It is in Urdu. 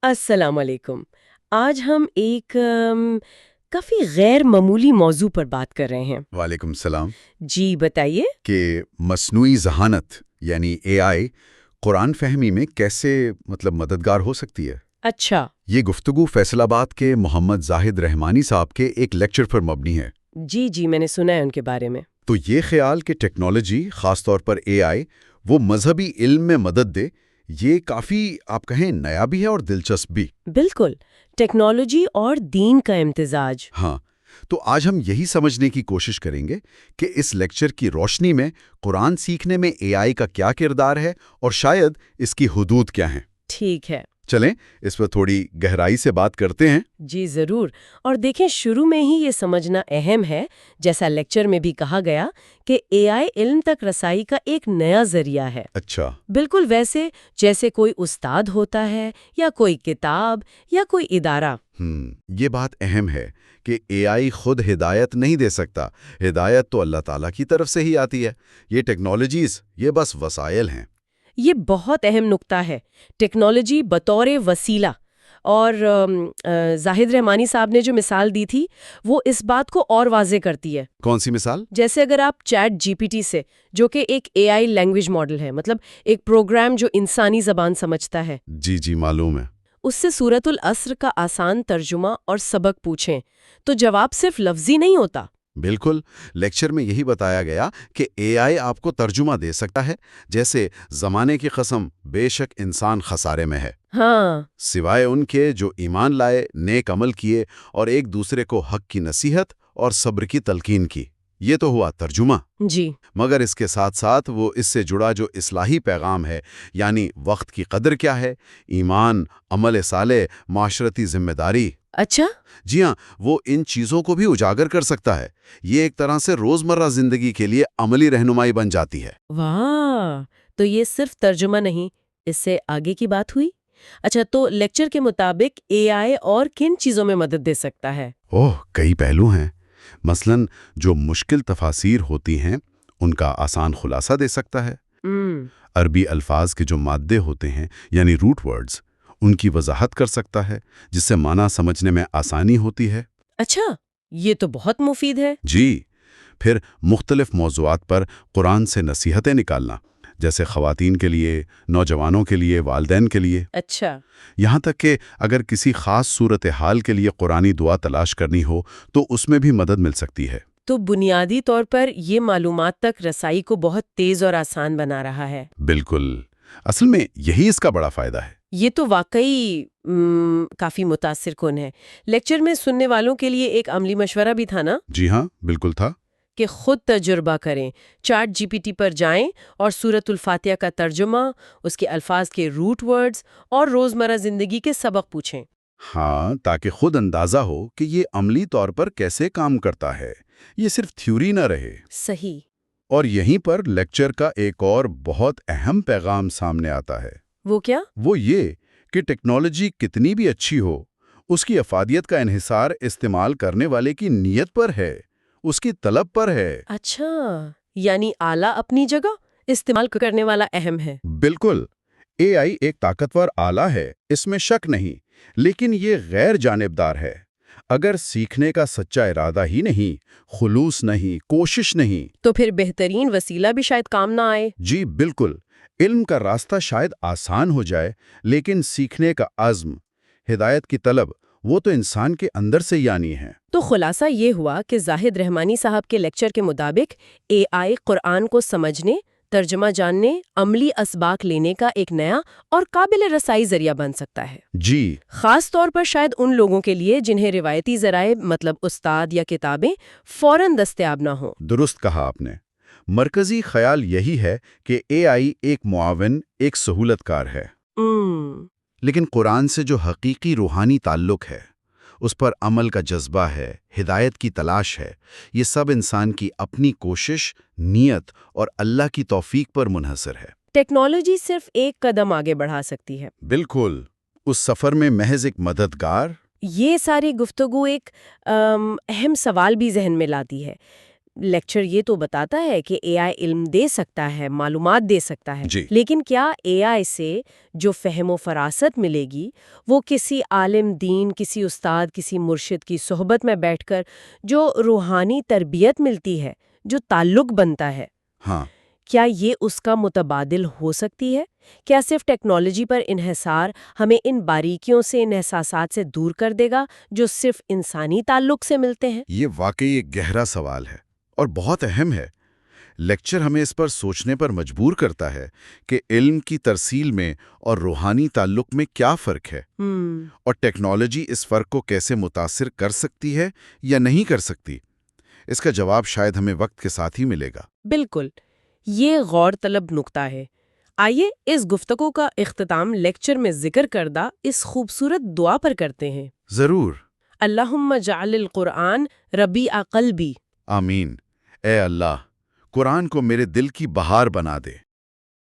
السلام علیکم۔ آج ہم ایک کافی غیر معمولی موضوع پر بات کر رہے ہیں۔ وعلیکم السلام۔ جی بتائیے۔ کہ مصنوعی ذہانت یعنی اے آئی قرآن فہمی میں کیسے مددگار ہو سکتی ہے؟ اچھا۔ یہ گفتگو فیصل آباد کے محمد زاہد رحمانی صاحب کے ایک لیکچر پر مبنی ہے۔ جی میں نے سنا ہے ان کے بارے میں۔ تو یہ خیال کہ ٹیکنالوجی خاص طور پر اے آئی وہ مذہبی علم میں مدد دے، یہ کافی آپ کہیں نیا بھی ہے اور دلچسپ بھی۔ بالکل، ٹیکنالوجی اور دین کا امتزاج۔ ہاں، تو آج ہم یہی سمجھنے کی کوشش کریں گے کہ اس لیکچر کی روشنی میں قرآن سیکھنے میں اے آئی کا کیا کردار ہے اور شاید اس کی حدود کیا ہیں۔ ٹھیک ہے۔ چلیں اس پر تھوڑی گہرائی سے بات کرتے ہیں۔ جی ضرور، اور دیکھیں شروع میں ہی یہ سمجھنا اہم ہے، جیسا لیکچر میں بھی کہا گیا کہ اے آئی علم تک رسائی کا ایک نیا ذریعہ ہے۔ اچھا۔ بالکل ویسے جیسے کوئی استاد ہوتا ہے یا کوئی کتاب یا کوئی ادارہ۔ یہ بات اہم ہے کہ اے آئی خود ہدایت نہیں دے سکتا، ہدایت تو اللہ تعالیٰ کی طرف سے ہی آتی ہے۔ یہ ٹیکنالوجیز یہ بس وسائل ہیں۔ یہ بہت اہم نکتہ ہے، ٹیکنالوجی بطور وسیلہ۔ اور زاہد رحمانی صاحب نے جو مثال دی تھی وہ اس بات کو اور واضح کرتی ہے۔ کون سی مثال؟ جیسے اگر آپ چیٹ جی پی ٹی سے، جو کہ ایک اے آئی لینگویج ماڈل ہے، مطلب ایک پروگرام جو انسانی زبان سمجھتا ہے، جی معلوم ہے۔ اس سے سورۃ العصر کا آسان ترجمہ اور سبق پوچھیں تو جواب صرف لفظی نہیں ہوتا۔ بالکل، لیکچر میں یہی بتایا گیا کہ اے آئی آپ کو ترجمہ دے سکتا ہے، جیسے زمانے کی قسم بے شک انسان خسارے میں ہے، ہاں، سوائے ان کے جو ایمان لائے، نیک عمل کیے اور ایک دوسرے کو حق کی نصیحت اور صبر کی تلقین کی۔ یہ تو ہوا ترجمہ۔ جی، مگر اس کے ساتھ ساتھ وہ اس سے جڑا جو اصلاحی پیغام ہے، یعنی وقت کی قدر کیا ہے، ایمان، عمل صالح، معاشرتی ذمہ داری، اچھا، جی ہاں، وہ ان چیزوں کو بھی اجاگر کر سکتا ہے۔ یہ ایک طرح سے روزمرہ زندگی کے لیے عملی رہنمائی بن جاتی ہے۔ واہ، تو یہ صرف ترجمہ نہیں، اس سے آگے کی بات ہوئی۔ اچھا، تو لیکچر کے مطابق اے آئی اور کن چیزوں میں مدد دے سکتا ہے؟ کئی پہلو ہیں۔ مثلاً جو مشکل تفاسیر ہوتی ہیں ان کا آسان خلاصہ دے سکتا ہے۔ عربی الفاظ کے جو مادے ہوتے ہیں یعنی روٹ ورڈز، ان کی وضاحت کر سکتا ہے، جس سے معنی سمجھنے میں آسانی ہوتی ہے۔ اچھا، یہ تو بہت مفید ہے۔ جی، پھر مختلف موضوعات پر قرآن سے نصیحتیں نکالنا، جیسے خواتین کے لیے، نوجوانوں کے لیے، والدین کے لیے۔ اچھا، یہاں تک کہ اگر کسی خاص صورتحال کے لیے قرآنی دعا تلاش کرنی ہو تو اس میں بھی مدد مل سکتی ہے۔ تو بنیادی طور پر یہ معلومات تک رسائی کو بہت تیز اور آسان بنا رہا ہے۔ بالکل، اصل میں یہی اس کا بڑا فائدہ ہے۔ یہ تو واقعی کافی متاثر کن ہے۔ لیکچر میں سننے والوں کے لیے ایک عملی مشورہ بھی تھا نا؟ جی ہاں، بالکل تھا۔ کہ خود تجربہ کریں، چیٹ جی پی ٹی پر جائیں اور سورۃ الفاتحہ کا ترجمہ، اس کے الفاظ کے روٹ ورڈز اور روزمرہ زندگی کے سبق پوچھیں۔ ہاں، تاکہ خود اندازہ ہو کہ یہ عملی طور پر کیسے کام کرتا ہے، یہ صرف تھیوری نہ رہے۔ صحیح۔ اور یہیں پر لیکچر کا ایک اور بہت اہم پیغام سامنے آتا ہے۔ وہ کیا؟ وہ یہ کہ ٹیکنالوجی کتنی بھی اچھی ہو، اس کی افادیت کا انحصار استعمال کرنے والے کی نیت پر ہے، اس کی طلب پر ہے۔ اچھا، یعنی آلہ اپنی جگہ، استعمال کرنے والا اہم ہے۔ بالکل، اے آئی ایک طاقتور آلہ ہے، اس میں شک نہیں، لیکن یہ غیر جانبدار ہے۔ اگر سیکھنے کا سچا ارادہ ہی نہیں، خلوص نہیں، کوشش نہیں، تو پھر بہترین وسیلہ بھی شاید کام نہ آئے۔ جی بالکل، علم کا راستہ شاید آسان ہو جائے، لیکن سیکھنے کا عزم، ہدایت کی طلب، وہ تو انسان کے اندر سے ہی آنی ہے۔ تو خلاصہ یہ ہوا کہ زاہد رحمانی صاحب کے لیکچر کے مطابق اے آئی قرآن کو سمجھنے، ترجمہ جاننے، عملی اسباق لینے کا ایک نیا اور قابل رسائی ذریعہ بن سکتا ہے۔ جی، خاص طور پر شاید ان لوگوں کے لیے جنہیں روایتی ذرائع مطلب استاد یا کتابیں فوراً دستیاب نہ ہوں۔ درست کہا آپ نے۔ مرکزی خیال یہی ہے کہ اے آئی ایک معاون، ایک سہولت کار ہے، لیکن قرآن سے جو حقیقی روحانی تعلق ہے، اس پر عمل کا جذبہ ہے، ہدایت کی تلاش ہے، یہ سب انسان کی اپنی کوشش، نیت اور اللہ کی توفیق پر منحصر ہے۔ ٹیکنالوجی صرف ایک قدم آگے بڑھا سکتی ہے۔ بالکل، اس سفر میں محض ایک مددگار۔ یہ ساری گفتگو ایک اہم سوال بھی ذہن میں لاتی ہے۔ لیکچر یہ تو بتاتا ہے کہ اے آئی علم دے سکتا ہے، معلومات دے سکتا ہے، جی لیکن کیا اے آئی سے جو فہم و فراست ملے گی وہ کسی عالم دین، کسی استاد، کسی مرشد کی صحبت میں بیٹھ کر جو روحانی تربیت ملتی ہے، جو تعلق بنتا ہے، ہاں، کیا یہ اس کا متبادل ہو سکتی ہے؟ کیا صرف ٹیکنالوجی پر انحصار ہمیں ان باریکیوں سے، ان احساسات سے دور کر دے گا جو صرف انسانی تعلق سے ملتے ہیں؟ یہ واقعی ایک گہرا سوال ہے اور بہت اہم ہے۔ لیکچر ہمیں اس پر سوچنے پر مجبور کرتا ہے کہ علم کی ترسیل میں اور روحانی تعلق میں کیا فرق ہے، اور ٹیکنالوجی اس فرق کو کیسے متاثر کر سکتی ہے یا نہیں کر سکتی۔ اس کا جواب شاید ہمیں وقت کے ساتھ ہی ملے گا۔ بالکل، یہ غور طلب نکتہ ہے۔ آئیے اس گفتگو کا اختتام لیکچر میں ذکر کردہ اس خوبصورت دعا پر کرتے ہیں۔ ضرور۔ اللہم جعل القرآن ربیع قلبی۔ آمین۔ اے اللہ، قرآن کو میرے دل کی بہار بنا دے۔